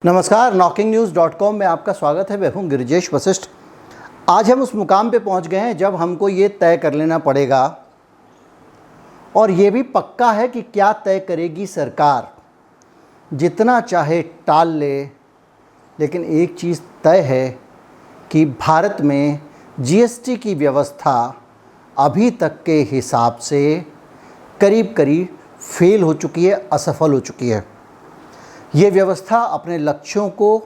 नमस्कार, knocking-news.com में आपका स्वागत है। मैं हूं गिरिजेश वशिष्ठ। आज हम उस मुकाम पे पहुंच गए हैं जब हमको ये तय कर लेना पड़ेगा, और ये भी पक्का है कि क्या तय करेगी सरकार। जितना चाहे टाल ले, लेकिन एक चीज़ तय है कि भारत में जीएसटी की व्यवस्था अभी तक के हिसाब से करीब करीब फेल हो चुकी है, असफल हो चुकी है। ये व्यवस्था अपने लक्ष्यों को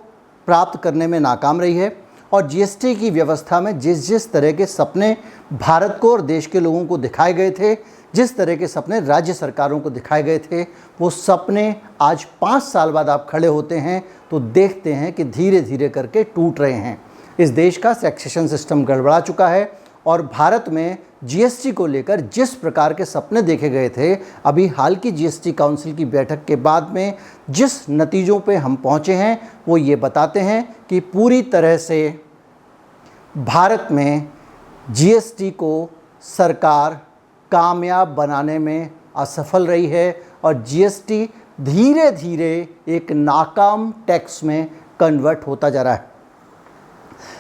प्राप्त करने में नाकाम रही है, और जीएसटी की व्यवस्था में जिस जिस तरह के सपने भारत को और देश के लोगों को दिखाए गए थे, जिस तरह के सपने राज्य सरकारों को दिखाए गए थे, वो सपने आज 5 साल बाद आप खड़े होते हैं तो देखते हैं कि धीरे धीरे करके टूट रहे हैं। इस देश का टैक्सेशन सिस्टम गड़बड़ा चुका है, और भारत में जीएसटी को लेकर जिस प्रकार के सपने देखे गए थे, अभी हाल की जीएसटी काउंसिल की बैठक के बाद में जिस नतीजों पे हम पहुंचे हैं वो ये बताते हैं कि पूरी तरह से भारत में जीएसटी को सरकार कामयाब बनाने में असफल रही है, और जीएसटी धीरे धीरे एक नाकाम टैक्स में कन्वर्ट होता जा रहा है।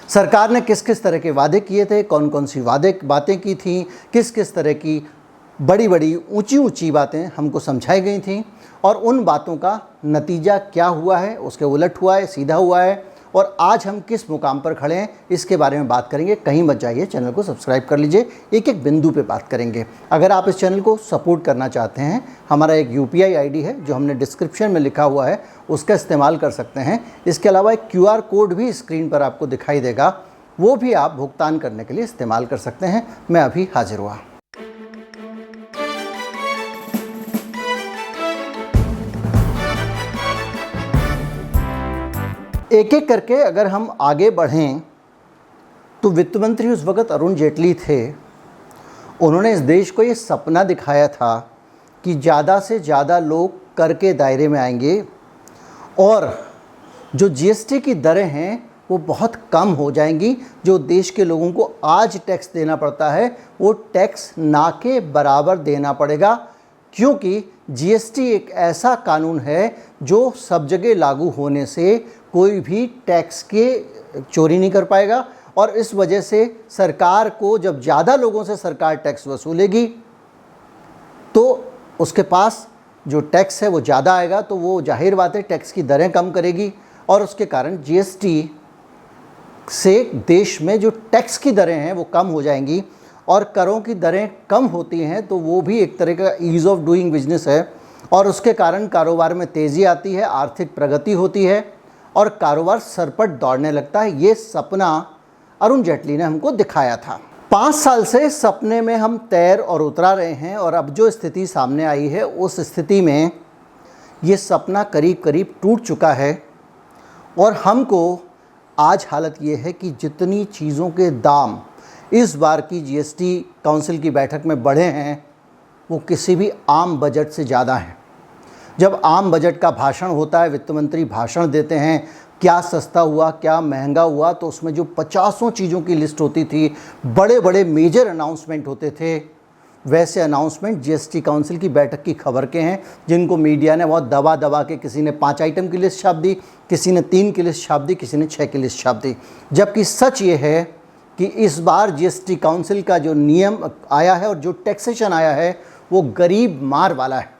सरकार ने किस किस तरह के वादे किए थे, कौन कौन सी बातें की थी, किस किस तरह की बड़ी बड़ी ऊंची ऊंची बातें हमको समझाई गई थी, और उन बातों का नतीजा क्या हुआ है, उसके उलट हुआ है, सीधा हुआ है, और आज हम किस मुकाम पर खड़े हैं इसके बारे में बात करेंगे। कहीं मत जाइए, चैनल को सब्सक्राइब कर लीजिए, एक एक बिंदु पे बात करेंगे। अगर आप इस चैनल को सपोर्ट करना चाहते हैं, हमारा एक यूपीआई आईडी है जो हमने डिस्क्रिप्शन में लिखा हुआ है, उसका इस्तेमाल कर सकते हैं। इसके अलावा एक क्यूआर कोड भी स्क्रीन पर आपको दिखाई देगा, वो भी आप भुगतान करने के लिए इस्तेमाल कर सकते हैं। मैं अभी हाजिर हुआ। एक एक करके अगर हम आगे बढ़ें तो वित्त मंत्री उस वक़्त अरुण जेटली थे। उन्होंने इस देश को ये सपना दिखाया था कि ज़्यादा से ज़्यादा लोग कर के दायरे में आएंगे, और जो जीएसटी की दरें हैं वो बहुत कम हो जाएंगी। जो देश के लोगों को आज टैक्स देना पड़ता है वो टैक्स ना के बराबर देना पड़ेगा, क्योंकि जीएसटी एक ऐसा कानून है जो सब जगह लागू होने से कोई भी टैक्स के चोरी नहीं कर पाएगा, और इस वजह से सरकार को, जब ज़्यादा लोगों से सरकार टैक्स वसूलेगी तो उसके पास जो टैक्स है वो ज़्यादा आएगा, तो वो जाहिर बात है टैक्स की दरें कम करेगी, और उसके कारण जीएसटी से देश में जो टैक्स की दरें हैं वो कम हो जाएंगी। और करों की दरें कम होती हैं तो वो भी एक तरह का ईज़ ऑफ डूइंग बिजनेस है, और उसके कारण कारोबार में तेज़ी आती है, आर्थिक प्रगति होती है, और कारोबार सरपट दौड़ने लगता है। ये सपना अरुण जेटली ने हमको दिखाया था। 5 साल से सपने में हम तैर और उतरा रहे हैं, और अब जो स्थिति सामने आई है उस स्थिति में ये सपना करीब करीब टूट चुका है। और हमको आज हालत ये है कि जितनी चीज़ों के दाम इस बार की जीएसटी काउंसिल की बैठक में बढ़े हैं वो किसी भी आम बजट से ज़्यादा हैं। जब आम बजट का भाषण होता है, वित्त मंत्री भाषण देते हैं, क्या सस्ता हुआ, क्या महंगा हुआ, तो उसमें जो 50 चीज़ों की लिस्ट होती थी, बड़े बड़े मेजर अनाउंसमेंट होते थे, वैसे अनाउंसमेंट जीएसटी काउंसिल की बैठक की खबर के हैं, जिनको मीडिया ने बहुत दबा दबा के, किसी ने 5 आइटम की लिस्ट छाप दी, किसी ने 3 की लिस्ट छाप दी, किसी ने 6 की लिस्ट छाप दी। जबकि सच ये है कि इस बार जीएसटी काउंसिल का जो नियम आया है और जो टैक्सेशन आया है वो गरीब मार वाला है।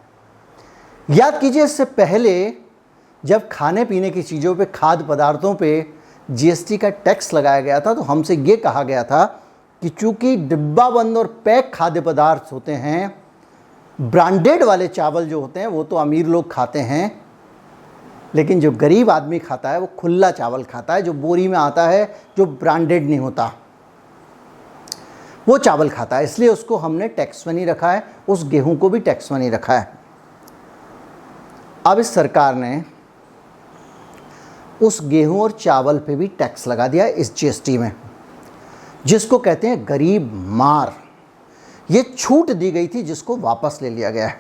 याद कीजिए, इससे पहले जब खाने पीने की चीज़ों पे, खाद्य पदार्थों पे जीएसटी का टैक्स लगाया गया था, तो हमसे ये कहा गया था कि चूँकि डिब्बा बंद और पैक खाद्य पदार्थ होते हैं, ब्रांडेड वाले चावल जो होते हैं वो तो अमीर लोग खाते हैं, लेकिन जो गरीब आदमी खाता है वो खुला चावल खाता है, जो बोरी में आता है, जो ब्रांडेड नहीं होता, वो चावल खाता है। इसलिए उसको हमने टैक्स में नहीं रखा है, उस गेहूं को भी टैक्स में नहीं रखा है। अब इस सरकार ने उस गेहूं और चावल पे भी टैक्स लगा दिया है इस जीएसटी में, जिसको कहते हैं गरीब मार। ये छूट दी गई थी जिसको वापस ले लिया गया है।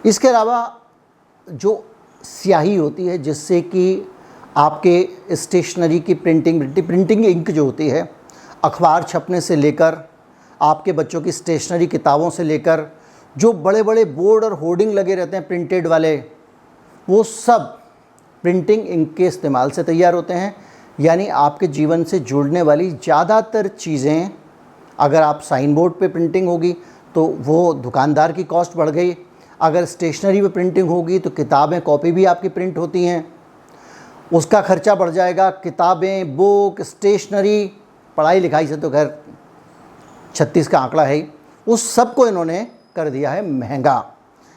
इसके अलावा जो स्याही होती है जिससे कि आपके स्टेशनरी की प्रिंटिंग इंक जो होती है, अखबार छपने से लेकर आपके बच्चों की स्टेशनरी किताबों से लेकर जो बड़े बड़े बोर्ड और होर्डिंग लगे रहते हैं प्रिंटेड वाले, वो सब प्रिंटिंग इंक के इस्तेमाल से तैयार होते हैं। यानी आपके जीवन से जुड़ने वाली ज़्यादातर चीज़ें, अगर आप साइन बोर्ड पे प्रिंटिंग होगी तो वो दुकानदार की कॉस्ट बढ़ गई, अगर स्टेशनरी पे प्रिंटिंग होगी तो किताबें कॉपी भी आपकी प्रिंट होती हैं, उसका खर्चा बढ़ जाएगा। किताबें, बुक, स्टेशनरी, पढ़ाई लिखाई से तो खैर 36 का आंकड़ा है ही, उस सब को इन्होंने कर दिया है महंगा।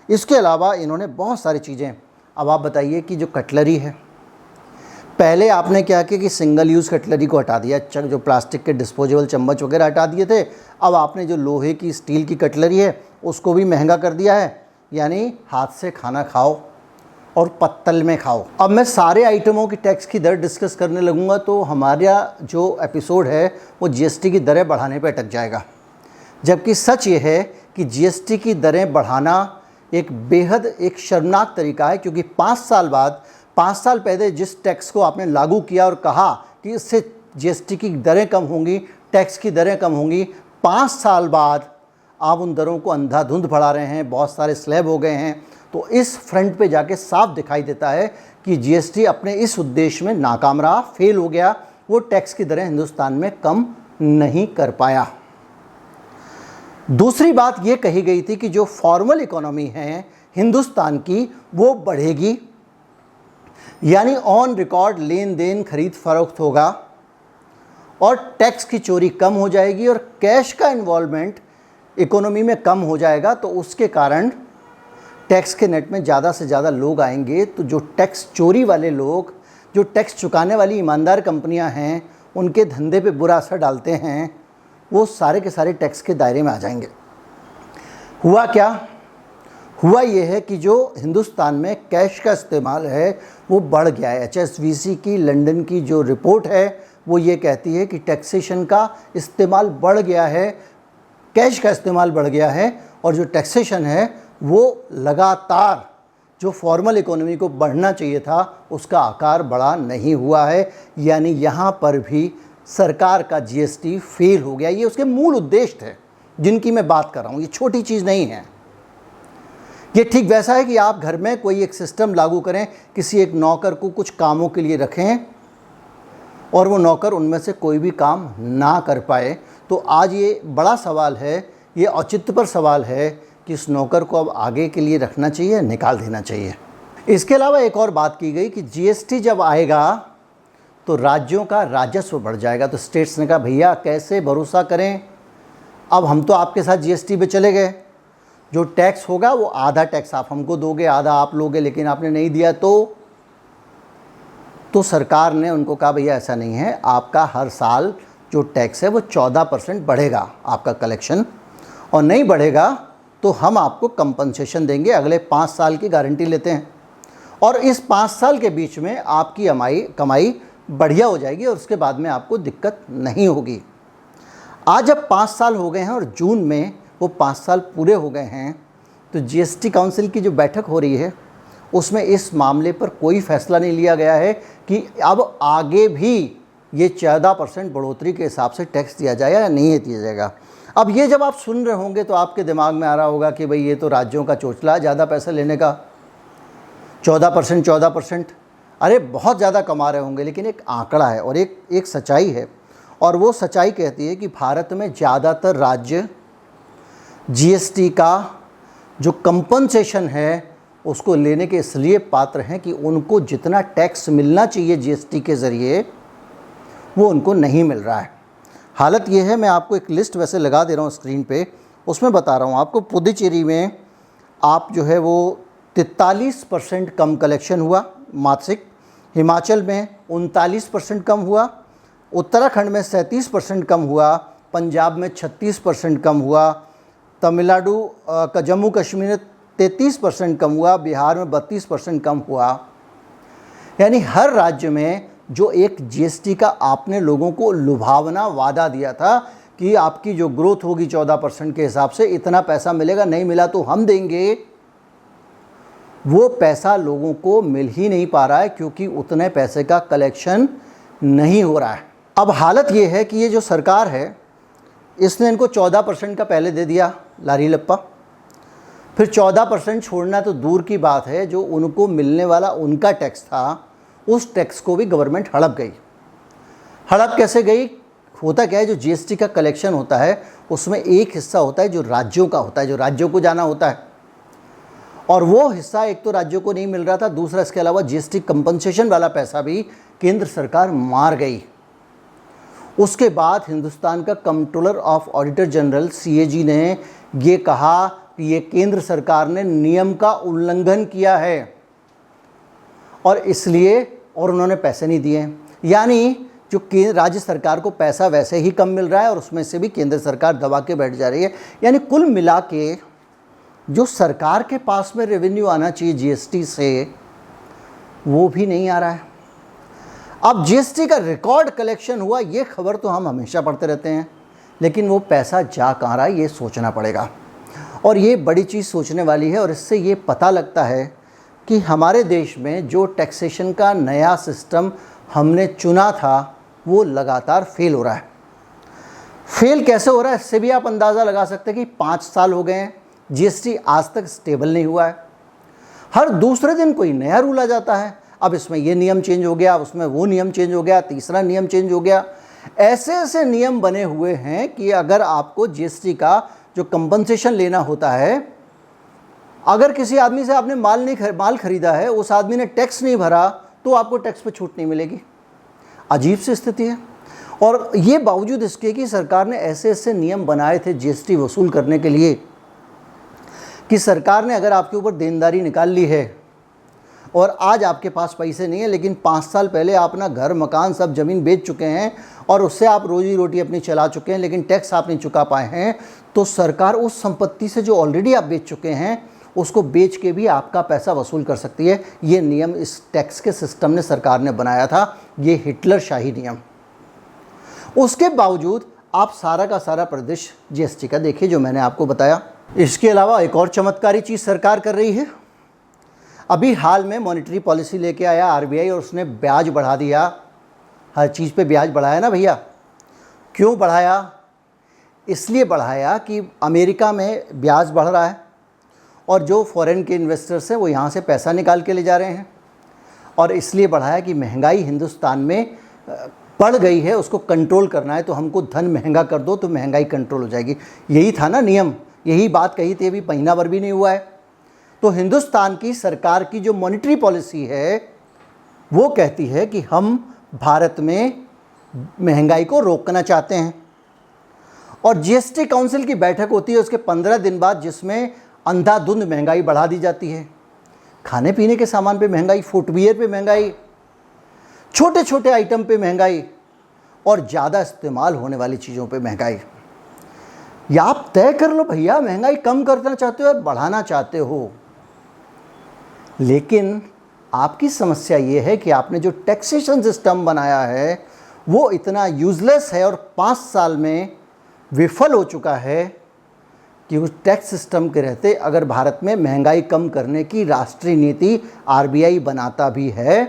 इसके अलावा इन्होंने बहुत सारी चीज़ें, अब आप बताइए कि जो कटलरी है, पहले आपने क्या किया कि सिंगल यूज़ कटलरी को हटा दिया, जो प्लास्टिक के डिस्पोजेबल चम्मच वगैरह हटा दिए थे। अब आपने जो लोहे की, स्टील की कटलरी है उसको भी महंगा कर दिया है, यानी हाथ से खाना खाओ और पत्तल में खाओ। अब मैं सारे आइटमों की टैक्स की दर डिस्कस करने लगूंगा तो हमारा जो एपिसोड है वो जीएसटी की दरें बढ़ाने पे अटक जाएगा। जबकि सच ये है कि जीएसटी की दरें बढ़ाना एक बेहद एक शर्मनाक तरीका है, क्योंकि 5 साल बाद, 5 साल पहले जिस टैक्स को आपने लागू किया और कहा कि इससे जीएसटी की दरें कम होंगी, टैक्स की दरें कम होंगी, 5 साल बाद आप उन दरों को अंधाधुंध बढ़ा रहे हैं, बहुत सारे स्लैब हो गए हैं। तो इस फ्रंट पे जाके साफ दिखाई देता है कि जीएसटी अपने इस उद्देश्य में नाकाम रहा, फेल हो गया। वो टैक्स की दरें हिंदुस्तान में कम नहीं कर पाया। दूसरी बात ये कही गई थी कि जो फॉर्मल इकोनॉमी है हिंदुस्तान की वो बढ़ेगी, यानी ऑन रिकॉर्ड लेन देन, खरीद फरोख्त होगा और टैक्स की चोरी कम हो जाएगी और कैश का इन्वॉल्वमेंट इकोनॉमी में कम हो जाएगा। तो उसके कारण टैक्स के नेट में ज़्यादा से ज़्यादा लोग आएंगे। तो जो टैक्स चोरी वाले लोग, जो टैक्स चुकाने वाली ईमानदार कंपनियां हैं, उनके धंधे पे बुरा असर डालते हैं, वो सारे के सारे टैक्स के दायरे में आ जाएंगे। हुआ क्या? हुआ ये है कि जो हिंदुस्तान में कैश का इस्तेमाल है वो बढ़ गया है। HSBC की लंदन की जो रिपोर्ट है वो ये कहती है कि टैक्सेशन का इस्तेमाल बढ़ गया है, कैश का इस्तेमाल बढ़ गया है, और जो टैक्सेशन है वो लगातार जो फॉर्मल इकोनॉमी को बढ़ना चाहिए था उसका आकार बड़ा नहीं हुआ है। यानी यहाँ पर भी सरकार का जीएसटी फेल हो गया। ये उसके मूल उद्देश्य थे जिनकी मैं बात कर रहा हूँ, ये छोटी चीज़ नहीं है। ये ठीक वैसा है कि आप घर में कोई एक सिस्टम लागू करें, किसी एक नौकर को कुछ कामों के लिए रखें और वो नौकर उनमें से कोई भी काम ना कर पाए। तो आज ये बड़ा सवाल है, ये औचित्यपर सवाल है कि इस नौकर को अब आगे के लिए रखना चाहिए, निकाल देना चाहिए। इसके अलावा एक और बात की गई कि जीएसटी जब आएगा तो राज्यों का राजस्व बढ़ जाएगा। तो स्टेट्स ने कहा भैया कैसे भरोसा करें, अब हम तो आपके साथ जीएसटी पे चले गए, जो टैक्स होगा वो आधा टैक्स आप हमको दोगे, आधा आप लोगे, लेकिन आपने नहीं दिया तो सरकार ने उनको कहा भैया ऐसा नहीं है, आपका हर साल जो टैक्स है वो 14% बढ़ेगा आपका कलेक्शन, और नहीं बढ़ेगा तो हम आपको कंपनसेशन देंगे, अगले 5 साल की गारंटी लेते हैं, और इस 5 साल के बीच में आपकी कमाई बढ़िया हो जाएगी और उसके बाद में आपको दिक्कत नहीं होगी। आज जब 5 साल हो गए हैं और जून में वो 5 साल पूरे हो गए हैं, तो जीएसटी काउंसिल की जो बैठक हो रही है उसमें इस मामले पर कोई फैसला नहीं लिया गया है कि अब आगे भी ये 14% बढ़ोतरी के हिसाब से टैक्स दिया जाएगा या नहीं दिया जाएगा। अब ये जब आप सुन रहे होंगे तो आपके दिमाग में आ रहा होगा कि भाई ये तो राज्यों का चोचला है ज़्यादा पैसा लेने का, 14%। अरे बहुत ज़्यादा कमा रहे होंगे, लेकिन एक आंकड़ा है और एक सच्चाई है, और वो सच्चाई कहती है कि भारत में ज़्यादातर राज्य जीएसटी का जो कंपनसेशन है उसको लेने के इसलिए पात्र हैं कि उनको जितना टैक्स मिलना चाहिए जीएसटी के ज़रिए वो उनको नहीं मिल रहा है। हालत ये है, मैं आपको एक लिस्ट वैसे लगा दे रहा हूँ स्क्रीन पे, उसमें बता रहा हूँ आपको। पुडुचेरी में आप जो है वो 43% कम कलेक्शन हुआ मासिक, हिमाचल में 39% कम हुआ, उत्तराखंड में 37% कम हुआ, पंजाब में 36% कम हुआ, तमिलनाडु का जम्मू कश्मीर में 33% कम हुआ, बिहार में 32% कम हुआ। यानी हर राज्य में जो एक जीएसटी का आपने लोगों को लुभावना वादा दिया था कि आपकी जो ग्रोथ होगी 14% के हिसाब से इतना पैसा मिलेगा, नहीं मिला तो हम देंगे, वो पैसा लोगों को मिल ही नहीं पा रहा है क्योंकि उतने पैसे का कलेक्शन नहीं हो रहा है। अब हालत ये है कि ये जो सरकार है इसने इनको 14% का पहले दे दिया लारी लप्पा, फिर 14% छोड़ना तो दूर की बात है, जो उनको मिलने वाला उनका टैक्स था उस टैक्स को भी गवर्नमेंट हड़प गई। हड़प कैसे गई? होता क्या है, जो जीएसटी का कलेक्शन होता है उसमें एक हिस्सा होता है जो राज्यों का होता है, जो राज्यों को जाना होता है, और वो हिस्सा एक तो राज्यों को नहीं मिल रहा था, दूसरा इसके अलावा जीएसटी कंपनसेशन वाला पैसा भी केंद्र सरकार मार गई। उसके बाद हिंदुस्तान का controller of auditor general CAG ने ये कहा कि ये केंद्र सरकार ने नियम का उल्लंघन किया है और इसलिए, और उन्होंने पैसे नहीं दिए। यानी जो राज्य सरकार को पैसा वैसे ही कम मिल रहा है और उसमें से भी केंद्र सरकार दबा के बैठ जा रही है। यानी कुल मिला के जो सरकार के पास में रेवेन्यू आना चाहिए जीएसटी से, वो भी नहीं आ रहा है। अब जीएसटी का रिकॉर्ड कलेक्शन हुआ, ये खबर तो हम हमेशा पढ़ते रहते हैं, लेकिन वो पैसा जा कहाँ रहा है ये सोचना पड़ेगा। और ये बड़ी चीज़ सोचने वाली है। और इससे ये पता लगता है कि हमारे देश में जो टैक्सेशन का नया सिस्टम हमने चुना था वो लगातार फेल हो रहा है। फेल कैसे हो रहा है, इससे भी आप अंदाज़ा लगा सकते हैं कि 5 साल हो गए हैं, जीएसटी आज तक स्टेबल नहीं हुआ है। हर दूसरे दिन कोई नया रूल आ जाता है, अब इसमें ये नियम चेंज हो गया, उसमें वो नियम चेंज हो गया, तीसरा नियम चेंज हो गया। ऐसे ऐसे नियम बने हुए हैं कि अगर आपको जीएसटी का जो कंपनसेशन लेना होता है, अगर किसी आदमी से आपने माल खरीदा है, उस आदमी ने टैक्स नहीं भरा तो आपको टैक्स पे छूट नहीं मिलेगी। अजीब सी स्थिति है। और ये बावजूद इसके कि सरकार ने ऐसे ऐसे नियम बनाए थे जीएसटी वसूल करने के लिए कि सरकार ने अगर आपके ऊपर देनदारी निकाल ली है और आज आपके पास पैसे नहीं है, लेकिन 5 साल पहले आप अपना घर मकान सब ज़मीन बेच चुके हैं और उससे आप रोजी रोटी अपनी चला चुके हैं, लेकिन टैक्स आप नहीं चुका पाए हैं, तो सरकार उस संपत्ति से जो ऑलरेडी आप बेच चुके हैं उसको बेच के भी आपका पैसा वसूल कर सकती है। ये नियम इस टैक्स के सिस्टम ने सरकार ने बनाया था, ये हिटलर शाही नियम। उसके बावजूद आप सारा का सारा प्रदेश जीएसटी का देखिए जो मैंने आपको बताया। इसके अलावा एक और चमत्कारी चीज़ सरकार कर रही है। अभी हाल में मॉनेटरी पॉलिसी लेके आया आरबीआई और उसने ब्याज बढ़ा दिया। हर चीज़ पे ब्याज बढ़ाया ना भैया। क्यों बढ़ाया? इसलिए बढ़ाया कि अमेरिका में ब्याज बढ़ रहा है और जो फॉरेन के इन्वेस्टर्स हैं वो यहाँ से पैसा निकाल के ले जा रहे हैं, और इसलिए बढ़ाया कि महंगाई हिंदुस्तान में बढ़ गई है, उसको कंट्रोल करना है, तो हमको धन महंगा कर दो तो महंगाई कंट्रोल हो जाएगी। यही था ना नियम, यही बात कही थी, अभी महीना भर भी नहीं हुआ है। तो हिंदुस्तान की सरकार की जो मॉनेटरी पॉलिसी है वो कहती है कि हम भारत में महंगाई को रोकना चाहते हैं। और जीएसटी काउंसिल की बैठक होती है उसके 15 दिन बाद, जिसमें अंधाधुंध महंगाई बढ़ा दी जाती है। खाने पीने के सामान पे महंगाई, फुटवियर पे महंगाई, छोटे छोटे आइटम पे महंगाई और ज़्यादा इस्तेमाल होने वाली चीज़ों पे महंगाई। या आप तय कर लो भैया, महंगाई कम करना चाहते हो या बढ़ाना चाहते हो। लेकिन आपकी समस्या ये है कि आपने जो टैक्सेशन सिस्टम बनाया है वो इतना यूज़लेस है और 5 साल में विफल हो चुका है कि उस टैक्स सिस्टम के रहते अगर भारत में महंगाई कम करने की राष्ट्रीय नीति आरबीआई बनाता भी है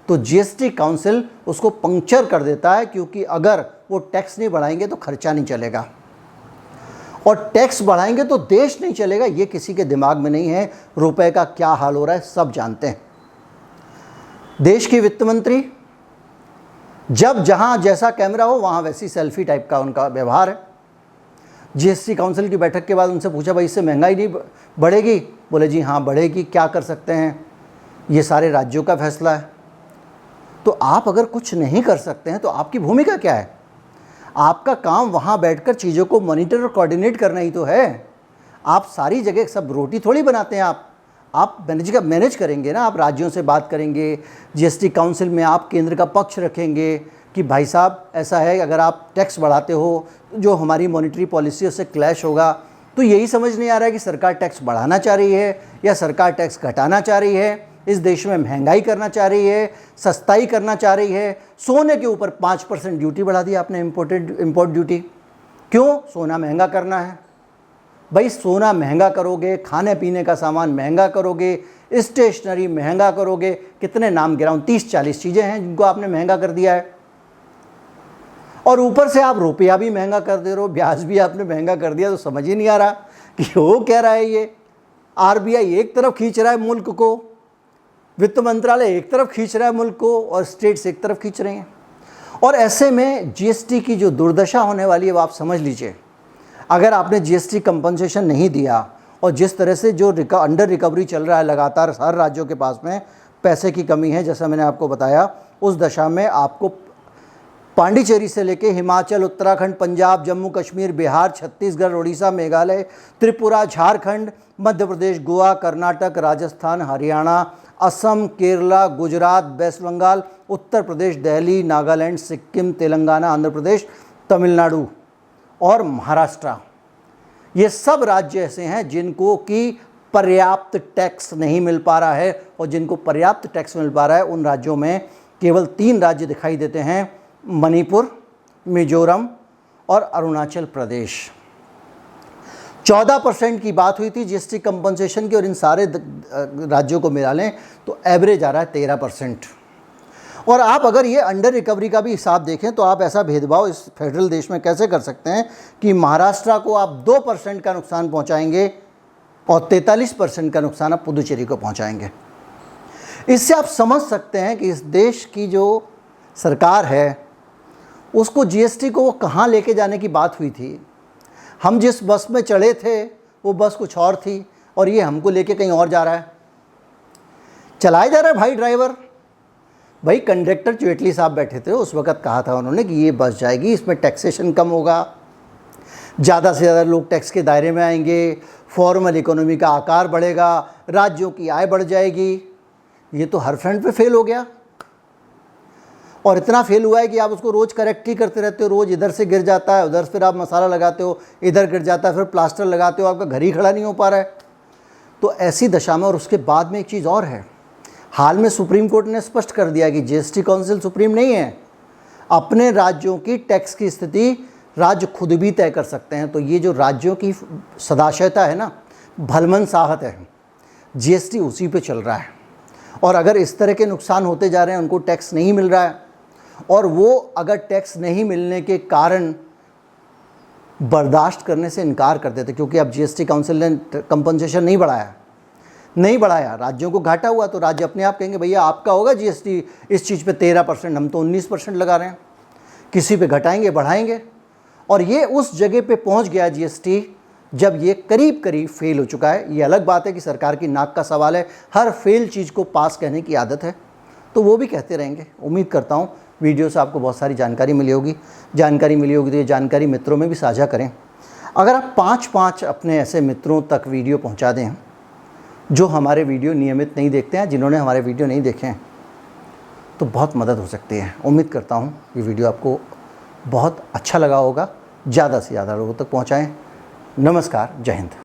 तो जीएसटी काउंसिल उसको पंक्चर कर देता है, क्योंकि अगर वो टैक्स नहीं बढ़ाएंगे तो खर्चा नहीं चलेगा और टैक्स बढ़ाएंगे तो देश नहीं चलेगा। ये किसी के दिमाग में नहीं है। रुपए का क्या हाल हो रहा है सब जानते हैं। देश की वित्त मंत्री जब जहां जैसा कैमरा हो वहां वैसी सेल्फी टाइप का उनका व्यवहार है। जीएसटी काउंसिल की बैठक के बाद उनसे पूछा, भाई इससे महंगाई नहीं बढ़ेगी? बोले जी हाँ बढ़ेगी, क्या कर सकते हैं, ये सारे राज्यों का फैसला है। तो आप अगर कुछ नहीं कर सकते हैं तो आपकी भूमिका क्या है? आपका काम वहाँ बैठकर चीज़ों को मॉनिटर और कोऑर्डिनेट करना ही तो है। आप सारी जगह सब रोटी थोड़ी बनाते हैं। आप मैनेज करेंगे ना, आप राज्यों से बात करेंगे, जीएसटी काउंसिल में आप केंद्र का पक्ष रखेंगे कि भाई साहब ऐसा है, अगर आप टैक्स बढ़ाते हो जो हमारी मॉनेटरी पॉलिसी उससे क्लैश होगा। तो यही समझ नहीं आ रहा है कि सरकार टैक्स बढ़ाना चाह रही है या सरकार टैक्स घटाना चाह रही है। इस देश में महंगाई करना चाह रही है, सस्ताई करना चाह रही है। सोने के ऊपर 5% ड्यूटी बढ़ा दी आपने, इम्पोर्ट ड्यूटी। क्यों? सोना महंगा करना है। भाई सोना महंगा करोगे, खाने पीने का सामान महंगा करोगे, स्टेशनरी महंगा करोगे, कितने नाम गिराऊं, 30-40 चीज़ें हैं जिनको आपने महंगा कर दिया है। और ऊपर से आप रुपया भी महंगा कर दे रहे हो, ब्याज भी आपने महंगा कर दिया। तो समझ ही नहीं आ रहा कि वो कह रहा है ये आरबीआई एक तरफ खींच रहा है मुल्क को वित्त मंत्रालय एक तरफ खींच रहा है मुल्क को और स्टेट्स एक तरफ खींच रहे हैं। और ऐसे में जीएसटी की जो दुर्दशा होने वाली है वो आप समझ लीजिए। अगर आपने जीएसटी कंपनसेशन नहीं दिया और जिस तरह से जो अंडर रिकवरी चल रहा है लगातार, हर राज्यों के पास में पैसे की कमी है, जैसा मैंने आपको बताया, उस दशा में आपको पांडिचेरी से लेके हिमाचल, उत्तराखंड, पंजाब, जम्मू कश्मीर, बिहार, छत्तीसगढ़, उड़ीसा, मेघालय, त्रिपुरा, झारखंड, मध्य प्रदेश, गोवा, कर्नाटक, राजस्थान, हरियाणा, असम, केरला, गुजरात, वेस्ट बंगाल, उत्तर प्रदेश, दिल्ली, नागालैंड, सिक्किम, तेलंगाना, आंध्र प्रदेश, तमिलनाडु और महाराष्ट्र, ये सब राज्य ऐसे हैं जिनको कि पर्याप्त टैक्स नहीं मिल पा रहा है। और जिनको पर्याप्त टैक्स मिल पा रहा है उन राज्यों में केवल 3 राज्य दिखाई देते हैं, मणिपुर, मिजोरम और अरुणाचल प्रदेश। 14% की बात हुई थी जीएसटी कंपनसेशन की और इन सारे राज्यों को मिला लें तो एवरेज आ रहा है 13%। और आप अगर ये अंडर रिकवरी का भी हिसाब देखें तो आप ऐसा भेदभाव इस फेडरल देश में कैसे कर सकते हैं कि महाराष्ट्र को आप 2% का नुकसान पहुंचाएंगे और 43% का नुकसान आप पुदुचेरी को पहुंचाएंगे। इससे आप समझ सकते हैं कि इस देश की जो सरकार है उसको जीएसटी को वो कहाँ लेके जाने की बात हुई थी। हम जिस बस में चढ़े थे वो बस कुछ और थी और ये हमको लेके कहीं और जा रहा है। चलाया जा रहा है भाई ड्राइवर। भाई कंडक्टर जेटली साहब बैठे थे, उस वक्त कहा था उन्होंने कि ये बस जाएगी, इसमें टैक्सेशन कम होगा, ज़्यादा से ज़्यादा लोग टैक्स के दायरे में आएंगे, फॉर्मल इकोनॉमी का आकार बढ़ेगा, राज्यों की आय बढ़ जाएगी। ये तो हर फ्रंट पे फेल हो गया और इतना फेल हुआ है कि आप उसको रोज़ करेक्ट ही करते रहते हो। रोज़ इधर से गिर जाता है, उधर फिर आप मसाला लगाते हो, इधर गिर जाता है, फिर प्लास्टर लगाते हो, आपका घर ही खड़ा नहीं हो पा रहा है। तो ऐसी दशा में, और उसके बाद में एक चीज़ और है, हाल में सुप्रीम कोर्ट ने स्पष्ट कर दिया कि जीएसटी काउंसिल सुप्रीम नहीं है। अपने राज्यों की टैक्स की स्थिति राज्य खुद भी तय कर सकते हैं। तो ये जो राज्यों की सदाशयता है ना, भलमन साहत है, जीएसटी उसी पे चल रहा है। और अगर इस तरह के नुकसान होते जा रहे हैं, उनको टैक्स नहीं मिल रहा है और वो अगर टैक्स नहीं मिलने के कारण बर्दाश्त करने से इनकार कर देते, क्योंकि अब जीएसटी काउंसिल ने कंपनसेशन नहीं बढ़ाया, राज्यों को घाटा हुआ, तो राज्य अपने आप कहेंगे भैया आपका होगा जीएसटी इस चीज़ पे 13%, हम तो 19% लगा रहे हैं, किसी पे घटाएंगे बढ़ाएंगे। और ये उस जगह पे पहुंच गया जीएसटी जब ये करीब करीब फेल हो चुका है। ये अलग बात है कि सरकार की नाक का सवाल है, हर फेल चीज़ को पास कहने की आदत है, तो वो भी कहते रहेंगे। उम्मीद करता हूँ वीडियो से आपको बहुत सारी जानकारी मिली होगी तो ये जानकारी मित्रों में भी साझा करें। अगर आप 5-5 अपने ऐसे मित्रों तक वीडियो पहुँचा दें जो हमारे वीडियो नियमित नहीं देखते हैं, जिन्होंने हमारे वीडियो नहीं देखे हैं, तो बहुत मदद हो सकती है। उम्मीद करता हूँ ये वीडियो आपको बहुत अच्छा लगा होगा। ज़्यादा से ज़्यादा लोगों तक पहुँचाएँ। नमस्कार, जय हिंद।